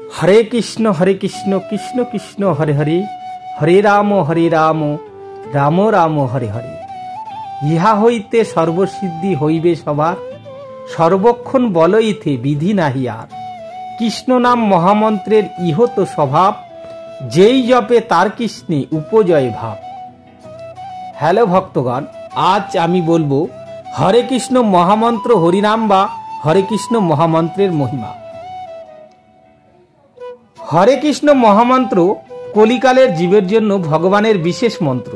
হরে কৃষ্ণ কৃষ্ণ কৃষ্ণ হরে হরে, হরে রাম রাম রাম হরে হরে। ইহা হইতে সর্বসিদ্ধি হইবে সবার, সর্বক্ষণ বল ইথে বিধি নাহি আর। কৃষ্ণ নাম মহামন্ত্রের ইহত স্বভাব, যেই জপে তার কৃষ্ণে উপজয় ভাব। হ্যালো ভক্তগণ, আজ আমি বলবো হরে কৃষ্ণ মহামন্ত্র হরিনাম বা হরে কৃষ্ণ মহামন্ত্রের মহিমা। হরে কৃষ্ণ মহামন্ত্র কলিকালের জীবের জন্য ভগবানের বিশেষ মন্ত্র।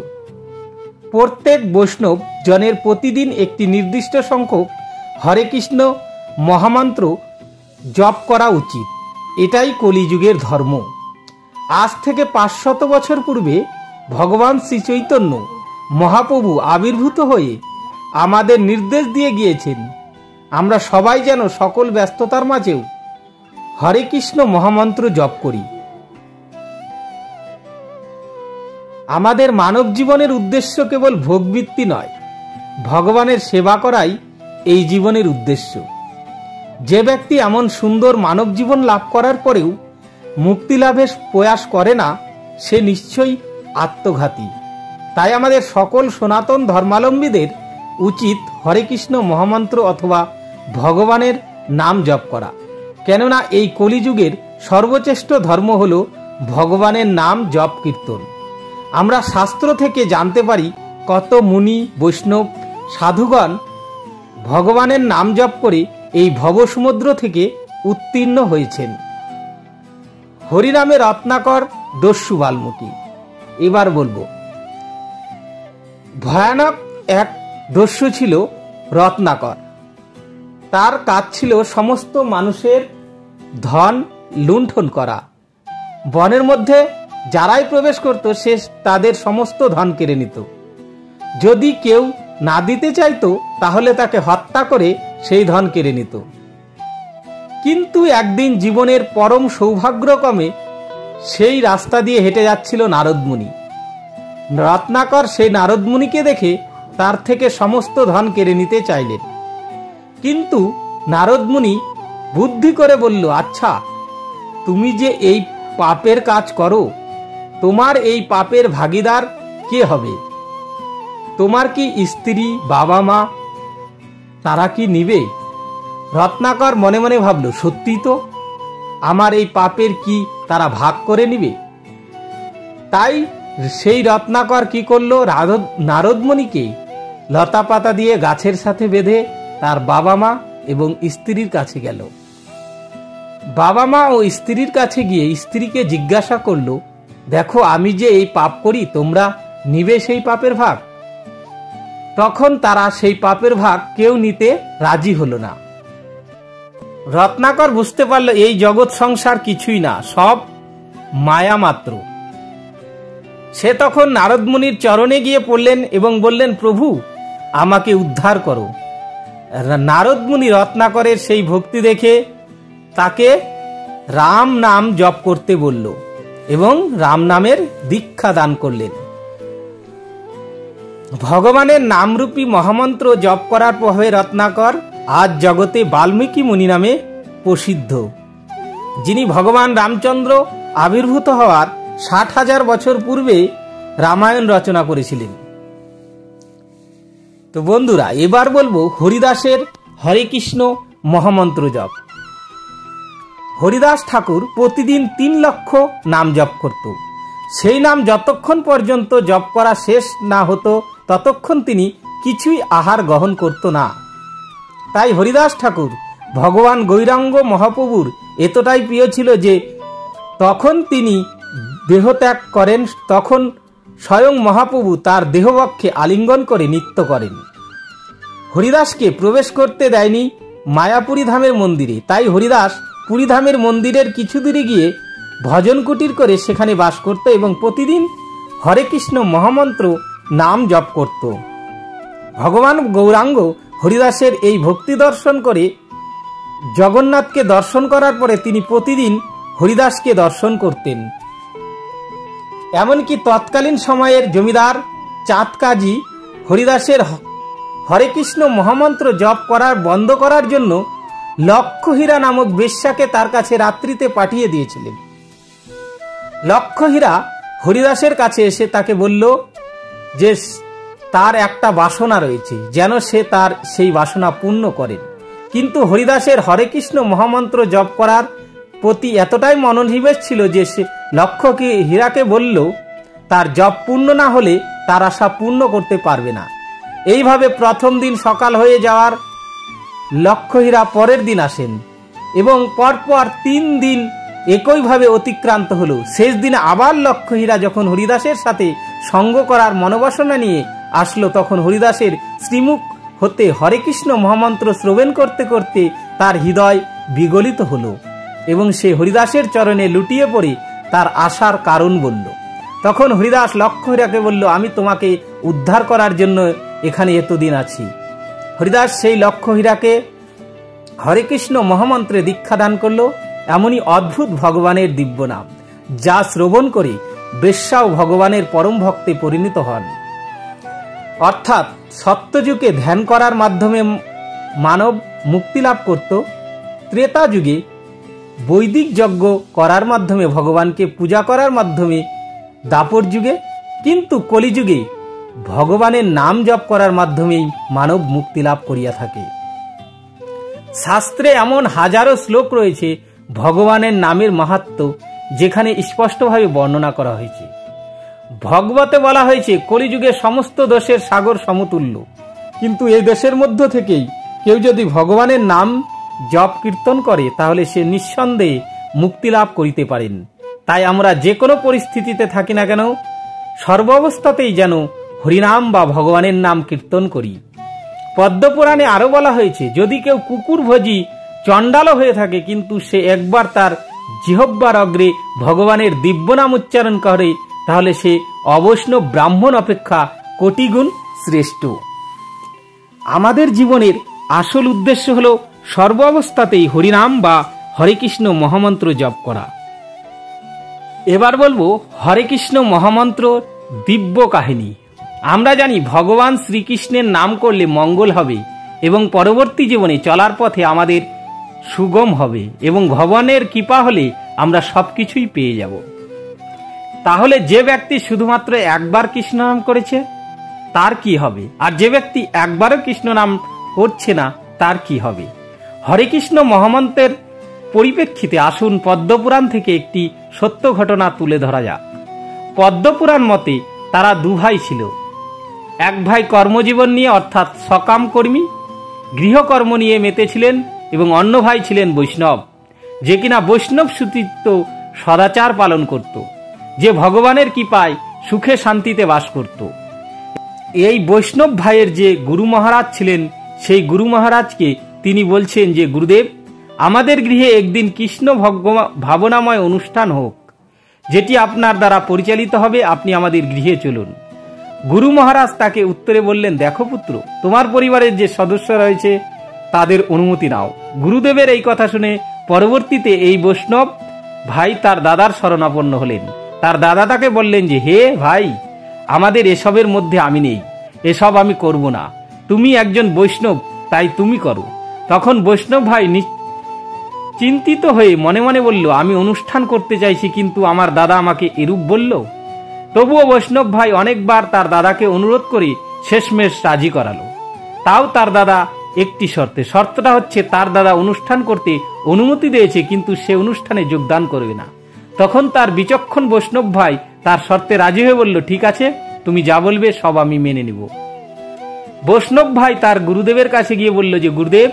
প্রত্যেক বৈষ্ণব জনের প্রতিদিন একটি নির্দিষ্ট সংখ্যক হরে কৃষ্ণ মহামন্ত্র জপ করা উচিত। এটাই কলিযুগের ধর্ম। আজ থেকে 500 বছর পূর্বে ভগবান শ্রী চৈতন্য মহাপ্রভু আবির্ভূত হয়ে আমাদের নির্দেশ দিয়ে গিয়েছেন, আমরা সবাই যেন সকল ব্যস্ততার মাঝেও হরে কৃষ্ণ মহামন্ত্র জপ করি। আমাদের মানব জীবনের উদ্দেশ্য কেবল ভোগবৃত্তি নয়, ভগবানের সেবা করাই এই জীবনের উদ্দেশ্য। যে ব্যক্তি এমন সুন্দর মানব জীবন লাভ করার পরেও মুক্তি লাভের প্রয়াস করে না, সে নিশ্চয়ই আত্মঘাতী। তাই আমাদের সকল সনাতন ধর্মাবলম্বীদের উচিত হরে কৃষ্ণ মহামন্ত্র অথবা ভগবানের নাম জপ করা। কেননা এই কলিযুগের সর্বশ্রেষ্ঠ ধর্ম হল ভগবানের নাম জপ কীর্তন। আমরা শাস্ত্র থেকে জানতে পারি কত মুনি বৈষ্ণব সাধুগণ ভগবানের নাম জপ করে এই ভবসমুদ্র থেকে উত্তীর্ণ হয়েছেন। হরিনামে রত্নাকর দস্যু বাল্মীকি। এবার বলবো, ভয়ানক এক দস্যু ছিল রত্নাকর। তার কাজ ছিল সমস্ত মানুষের ধন লুণ্ঠন করা। বনের মধ্যে যারাই প্রবেশ করত সে তাদের সমস্ত ধন কেড়ে নিত। যদি কেউ না দিতে চাইতো তাহলে তাকে হত্যা করে সেই ধন কেড়ে নিত। কিন্তু একদিন জীবনের পরম সৌভাগ্যক্রমে সেই রাস্তা দিয়ে হেঁটে যাচ্ছিল নারদ মুনি। রত্নাকর সেই নারদ মুনিকে দেখে তার থেকে সমস্ত ধন কেড়ে নিতে চাইলেন। কিন্তু নারদ মুনি বুদ্ধি করে বলল, আচ্ছা, তুমি যে এই পাপের কাজ করো, তোমার এই পাপের ভাগীদার কে হবে? তোমার কি স্ত্রী, বাবা মা, তারা কি নিবে? রত্নাকর মনে মনে ভাবল, সত্যি তো, আমার এই পাপের কি তারা ভাগ করে নিবে? তাই সেই রত্নাকর কি করলো, নারদমণিকে লতা পাতা দিয়ে গাছের সাথে বেঁধে তার বাবা মা এবং স্ত্রীর কাছে গেল। বাবা মা ও স্ত্রীর কাছে গিয়ে স্ত্রীকে জিজ্ঞাসা করলো, দেখো, আমি যে এই পাপ করি, তোমরা নিবে সেই পাপের ভাগ? তখন তারা সেই পাপের ভাগ কেউ নিতে রাজি হলো না। রত্নাকর বুঝতে পারল এই জগৎ সংসার কিছুই না, সব মায়া মাত্র। সে তখন নারদ মুনির চরণে গিয়ে পড়লেন এবং বললেন, প্রভু, আমাকে উদ্ধার করো। নারদ মুনি রত্নাকরের সেই ভক্তি দেখে তাকে রাম নাম জপ করতে বলল এবং রাম নামের দীক্ষা দান করলেন। ভগবানের নামরূপী মহামন্ত্র জপ করার প্রভাবে রত্নাকর আজ জগতে বাল্মীকি মুনি নামে প্রসিদ্ধ, যিনি ভগবান রামচন্দ্র আবির্ভূত হওয়ার 60,000 বছর পূর্বে রামায়ণ রচনা করেছিলেন। তো বন্ধুরা, এবার বলবো হরিদাসের হরে কৃষ্ণ মহামন্ত্র জপ। হরিদাস ঠাকুর প্রতিদিন 3 লক্ষ নাম জপ করত। সেই নাম যতক্ষণ পর্যন্ত জপ করা শেষ না হতো ততক্ষণ তিনি কিছুই আহার গ্রহণ করত না। তাই হরিদাস ঠাকুর ভগবান গৌরাঙ্গ মহাপ্রভুর এতটাই প্রিয় ছিল যে তখন তিনি দেহত্যাগ করেন, তখন স্বয়ং মহাপ্রভু তার দেহবক্ষে আলিঙ্গন করে নৃত্য করেন। হরিদাসকে প্রবেশ করতে দেয়নি মায়াপুরী ধামের মন্দিরে, তাই হরিদাস পুরীধামের মন্দিরের কিছু দূরে গিয়ে ভজন কুটির করে সেখানে বাস করত এবং প্রতিদিন হরে কৃষ্ণ মহামন্ত্র নাম জপ করত। ভগবান গৌরাঙ্গ হরিদাসের এই ভক্তি দর্শন করে জগন্নাথকে দর্শন করার পরে তিনি প্রতিদিন হরিদাসকে দর্শন করতেন। এমনকি তৎকালীন সময়ের জমিদার চাঁদ কাজী হরিদাসের হরে কৃষ্ণ মহামন্ত্র জপ করার বন্ধ করার জন্য লক্ষহীরা নামক বেশ্যাকে তার কাছে রাত্রিতে পাঠিয়ে দিয়েছিলেন। লক্ষহীরা হরিদাসের কাছে এসে তাকে বলল যে তার একটা বাসনা রয়েছে, যেন সে তার সেই বাসনা পূর্ণ করেন। কিন্তু হরিদাসের হরে কৃষ্ণ মহামন্ত্র জপ করার প্রতি এতটাই মনোনিবেশ ছিল যে সে লক্ষহীরাকে বলল তার জপ পূর্ণ না হলে তার আশা পূর্ণ করতে পারবে না। এইভাবে প্রথম দিন সকাল হয়ে যাওয়ার লক্ষহীরা পরের দিন আসেন এবং পরপর 3 দিন একইভাবে অতিক্রান্ত হলো। শেষ দিনে আবার লক্ষহীরা যখন হরিদাসের সাথে সঙ্গ করার মনোবাসনা নিয়ে আসলো, তখন হরিদাসের শ্রীমুখ হতে হরে কৃষ্ণ মহামন্ত্র শ্রবণ করতে করতে তার হৃদয় বিগলিত হলো এবং সে হরিদাসের চরণে লুটিয়ে পড়ে তার আশার কারণ বলল। তখন হরিদাস লক্ষহীরাকে বলল, আমি তোমাকে উদ্ধার করার জন্য এখানে এতদিন আছি। হরিদাস সেই লক্ষহীরাকে হরে কৃষ্ণ মহামন্ত্রে দীক্ষা দান করলো। এমনই অদ্ভুত ভগবানের দিব্য নাম, যা শ্রবণ করে বেশ্যাও ভগবানের পরম ভক্তে পরিণত হন। অর্থাৎ সত্যযুগে ধ্যান করার মাধ্যমে মানব মুক্তি লাভ করত, ত্রেতা যুগে বৈদিক যজ্ঞ করার মাধ্যমে ভগবানকে পূজা করার মাধ্যমে দাপর যুগে, কিন্তু কলিযুগে ভগবানের নাম জপ করার মাধ্যমেই মানব মুক্তি লাভ করিয়া থাকে। শাস্ত্রে এমন হাজারো শ্লোক রয়েছে ভগবানের নামের মাহাত্ম্য, যেখানে স্পষ্টভাবে বর্ণনা করা হয়েছে। ভগবতে বলা হয়েছে কলিযুগে সমস্ত দোষের সাগর সমতুল্য, কিন্তু এই দেশের মধ্য থেকেই কেউ যদি ভগবানের নাম জপ কীর্তন করে তাহলে সে নিঃসন্দেহে মুক্তি লাভ করিতে পারেন। তাই আমরা যে কোনো পরিস্থিতিতে থাকি না কেন সর্বাবস্থাতেই যেন হরিনাম বা ভগবানের নাম কীর্তন করি। পদ্মপুরাণে আরো বলা হয়েছে, যদি কেউ কুকুর ভোজি চণ্ডালও হয়ে থাকে কিন্তু সে একবার তার জিহ্বার অগ্রে ভগবানের দিব্য নাম উচ্চারণ করে তাহলে সে অবৈষ্ণব ব্রাহ্মণ অপেক্ষা কোটিগুণ শ্রেষ্ঠ। আমাদের জীবনের আসল উদ্দেশ্য হল সর্বাবস্থাতেই হরিনাম বা হরে কৃষ্ণ মহামন্ত্র জপ করা। এবার বলবো হরে কৃষ্ণ মহামন্ত্র দিব্য কাহিনী। আমরা জানি ভগবান শ্রীকৃষ্ণের নাম করলে মঙ্গল হবে এবং পরবর্তী জীবনে চলার পথে আমাদের সুগম হবে এবং ভগবানের কৃপা হলে আমরা সবকিছুই পেয়ে যাব। তাহলে যে ব্যক্তি শুধুমাত্র একবার কৃষ্ণ নাম করেছে তার কি হবে, আর যে ব্যক্তি একবারও কৃষ্ণ নাম করছে না তার কি হবে? হরে কৃষ্ণ মহামন্ত্রের পরিপ্রেক্ষিতে আসুন পদ্মপুরাণ থেকে একটি সত্য ঘটনা তুলে ধরা যাক। পদ্মপুরাণ মতে তারা 2 ভাই ছিল। এক ভাই কর্মজীবন নিয়ে অর্থাৎ সকাম কর্মী, গৃহকর্ম নিয়ে মেতেছিলেন এবং অন্য ভাই ছিলেন বৈষ্ণব, যে কিনা বৈষ্ণব সুচিত্ত সদাচার পালন করত, যে ভগবানের কৃপায় সুখে শান্তিতে বাস করত। এই বৈষ্ণব ভাইয়ের যে গুরু মহারাজ ছিলেন, সেই গুরু মহারাজকে তিনি বলছেন যে গুরুদেব, আমাদের গৃহে একদিন কৃষ্ণ ভাবনাময় অনুষ্ঠান হোক, যেটি আপনার দ্বারা পরিচালিত হবে, আপনি আমাদের গৃহে চলুন। গুরু মহারাজ তাকে উত্তরে বললেন, দেখো পুত্র, তোমার পরিবারের যে সদস্য রয়েছে তাদের অনুমতি নাও। গুরুদেবের এই কথা শুনে পরবর্তীতে এই বৈষ্ণব ভাই তার দাদার শরণাপন্ন হলেন। তার দাদা তাকে বললেন যে হে ভাই, আমাদের এসবের মধ্যে আমি নেই, এসব আমি করব না, তুমি একজন বৈষ্ণব তাই তুমি করো। তখন বৈষ্ণব ভাই চিন্তিত হয়ে মনে মনে বলল, আমি অনুষ্ঠান করতে চাইছি কিন্তু আমার দাদা আমাকে এরূপ বলল। তবুও বৈষ্ণব ভাই অনেকবার তার দাদাকে অনুরোধ করে শেষমেশ রাজি করালো। তাও তার দাদা একটি শর্তটা হচ্ছে তার দাদা অনুষ্ঠান করতে অনুমতি দিয়েছে কিন্তু সে অনুষ্ঠানে যোগদান করবে না। তখন তার বিচক্ষণ বৈষ্ণব ভাই তার শর্তে রাজি হয়ে বলল, ঠিক আছে, তুমি যা বলবে সব আমি মেনে নিব। বৈষ্ণব ভাই তার গুরুদেবের কাছে গিয়ে বলল যে গুরুদেব,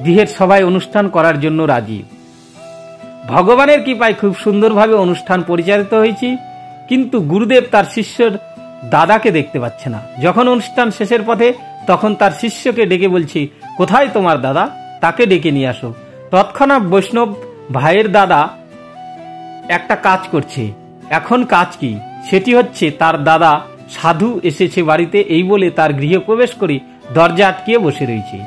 গৃহের সবাই অনুষ্ঠান করার জন্য রাজি। ভগবানের কৃপায় খুব সুন্দরভাবে অনুষ্ঠান পরিচালিত হয়েছে, কিন্তু গুরুদেব তার শিষ্যর দাদাকে দেখতে পাচ্ছে না। যখন অনুষ্ঠান শেষের পথে তখন তার শিষ্যকে ডেকে বলছে, কোথায় তোমার দাদা, তাকে ডেকে নিয়ে আসো। তৎক্ষণাৎ বৈষ্ণব ভাইয়ের দাদা একটা কাজ করছে। এখন কাজ কি? সেটি হচ্ছে তার দাদা সাধু এসেছে বাড়িতে, এই বলে তার গৃহে প্রবেশ করে দরজা আটকিয়ে বসে রয়েছে।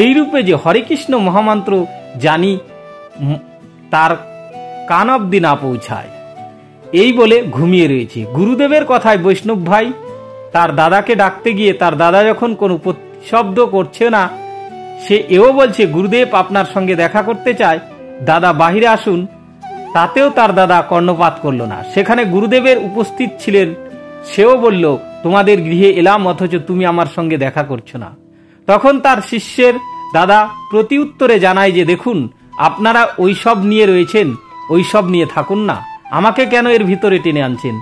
এই রূপে যে হরে কৃষ্ণ মহামন্ত্র জানি তার কান অবধি না পৌঁছায়, এই বলে ঘুমিয়ে রয়েছে। গুরুদেবের কথায় বৈষ্ণব ভাই তার দাদাকে ডাকতে গিয়ে তার দাদা যখন কোনো শব্দ করছে না, সে এও বলছে গুরুদেব আপনার সঙ্গে দেখা করতে চায়, দাদা বাহিরে আসুন। তাতেও তার দাদা কর্ণপাত করল না। সেখানে গুরুদেবের উপস্থিত ছিলেন, সেও বলল তোমাদের গৃহে এলাম অথচ তুমি আমার সঙ্গে দেখা করছো না। তখন তার শিষ্যের দাদা প্রতি উত্তরে জানায় যে দেখুন, আপনারা ওইসব নিয়ে রয়েছেন, ওইসব নিয়ে থাকুন না, আমাকে কেন এর ভিতরে টেনে আনছেন।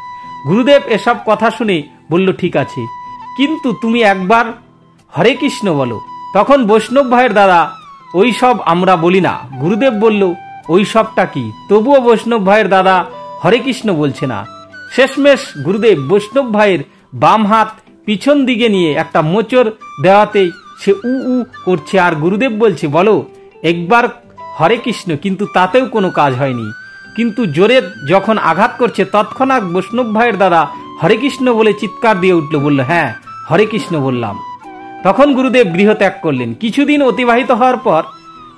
গুরুদেব এসব কথা শুনে বলল ঠিক আছে, কিন্তু তুমি একবার হরে কৃষ্ণ বলো। তখন বৈষ্ণব ভাইয়ের দাদা ওইসব আমরা বলি না। গুরুদেব বলল ওই সবটা কি? তবুও বৈষ্ণব ভাইয়ের দাদা হরে কৃষ্ণ বলছে না। শেষমেশ গুরুদেব বৈষ্ণব ভাইয়ের বাম হাত পিছন দিকে নিয়ে একটা মোচড় দেওয়াতেই সে উ উ করছে, আর গুরুদেব বলছে বলো একবার হরে কৃষ্ণ, কিন্তু তাতেও কোনো কাজ হয়নি। কিন্তু জোরে যখন আঘাত করছে তৎক্ষণাৎ বৈষ্ণব ভাইয়ের দাদা হরে কৃষ্ণ বলে চিৎকার দিয়ে উঠল, বলল হ্যাঁ হরে কৃষ্ণ বললাম। তখন গুরুদেব গৃহত্যাগ করলেন। কিছুদিন অতিবাহিত হওয়ার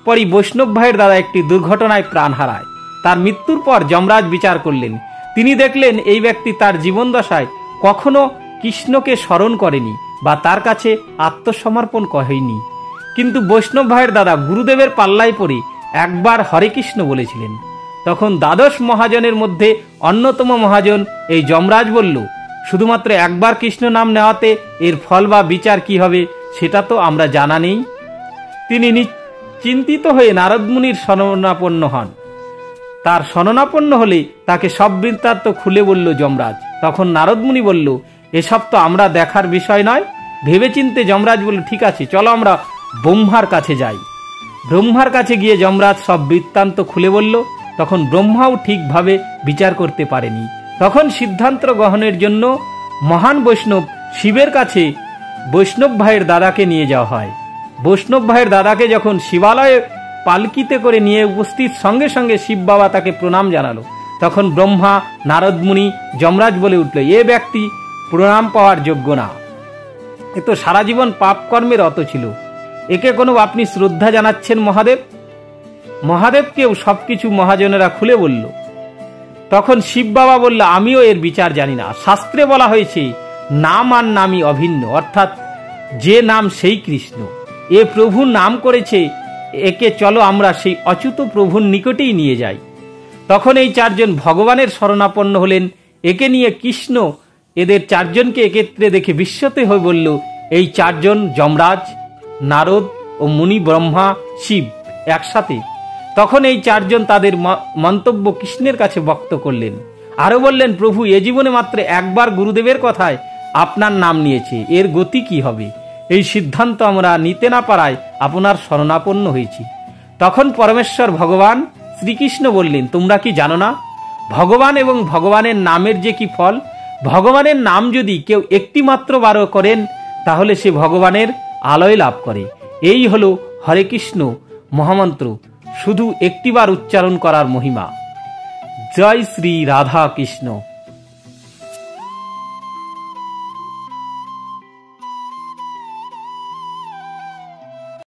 পরই বৈষ্ণব ভাইয়ের দাদা একটি দুর্ঘটনায় প্রাণ হারায়। তার মৃত্যুর পর যমরাজ বিচার করলেন। তিনি দেখলেন এই ব্যক্তি তার জীবনদশায় কখনো কৃষ্ণকে স্মরণ করেনি বা তার কাছে আত্মসমর্পণ করেনি। কিন্তু বৈষ্ণব ভাইয়ের দাদা গুরুদেবের পাল্লায় পড়ে একবার হরে কৃষ্ণ বলেছিলেন। তখন দ্বাদশ মহাজনের মধ্যে অন্যতম মহাজন এই যমরাজ বলল, শুধুমাত্র একবার কৃষ্ণ নাম নেওয়াতে এর ফল বা বিচার কি হবে সেটা তো আমরা জানা নেই। তিনি চিন্তিত হয়ে নারদ মুনির শরণাপন্ন হন। তার শরণাপন্ন হলে তাকে সব বৃত্তান্ত খুলে বলল যমরাজ। তখন নারদ মুনি বলল এসব তো আমরা দেখার বিষয় নয়। ভেবেচিন্তে যমরাজ বলল ঠিক আছে, চলো আমরা ব্রহ্মার কাছে যাই। ব্রহ্মার কাছে গিয়ে যমরাজ সব বৃত্তান্ত খুলে বলল। তখন ব্রহ্মাও ঠিকভাবে বিচার করতে পারেনি। তখন সিদ্ধান্ত গ্রহণের জন্য মহান বৈষ্ণব শিবের কাছে বৈষ্ণব ভাইয়ের দাদাকে নিয়ে যাওয়া হয়। বৈষ্ণব ভাইয়ের দাদাকে যখন শিবালয়ে পালকিতে করে নিয়ে উপস্থিত, সঙ্গে সঙ্গে শিব বাবা তাকে প্রণাম জানালো। তখন ব্রহ্মা নারদ মুনি যমরাজ বলে উঠল, এ ব্যক্তি প্রণাম পাওয়ার যোগ্য না, এ তো সারা জীবন পাপ কর্মে রত ছিল, একে কোনো আপনি শ্রদ্ধা জানাচ্ছেন মহাদেব? মহাদেবকেও সবকিছু মহাজনেরা খুলে বলল। তখন শিব বাবা বলল, আমিও এর বিচার জানি না। শাস্ত্রে বলা হয়েছে নাম আর নামই অভিন্ন, অর্থাৎ যে নাম সেই কৃষ্ণ। এ প্রভুর নাম করেছে, একে চলো আমরা সেই অচ্যুত প্রভুর নিকটেই নিয়ে যাই। তখন এই চারজন ভগবানের শরণাপন্ন হলেন। একে নিয়ে কৃষ্ণ এদের চারজনকে একত্রে দেখে বিস্মিত হয়ে বলল, এই চারজন যমরাজ, নারদ ও মুনি ব্রহ্মা শিব একসাথে। তখন এই চারজন তাদের মন্তব্য কৃষ্ণের কাছে ব্যক্ত করলেন। আরো বললেন, প্রভু এ জীবনে মাত্র একবার গুরুদেবের কথায় আপনার নাম নিয়েছে, এর গতি কি হবে? এই সিদ্ধান্ত আমরা নিতে না পারায় আপনার শরণাপন্ন হয়েছি। তখন পরমেশ্বর ভগবান শ্রীকৃষ্ণ বললেন, তোমরা কি জানো না ভগবান এবং ভগবানের নামের যে কি ফল? ভগবানের নাম যদি কেউ একটি মাত্র বার করেন তাহলে সে ভগবানের আলয় লাভ করে। এই হলো হরে কৃষ্ণ মহামন্ত্র, শুধু একটিবার উচ্চারণ করার মহিমা। জয় শ্রী রাধা কৃষ্ণ।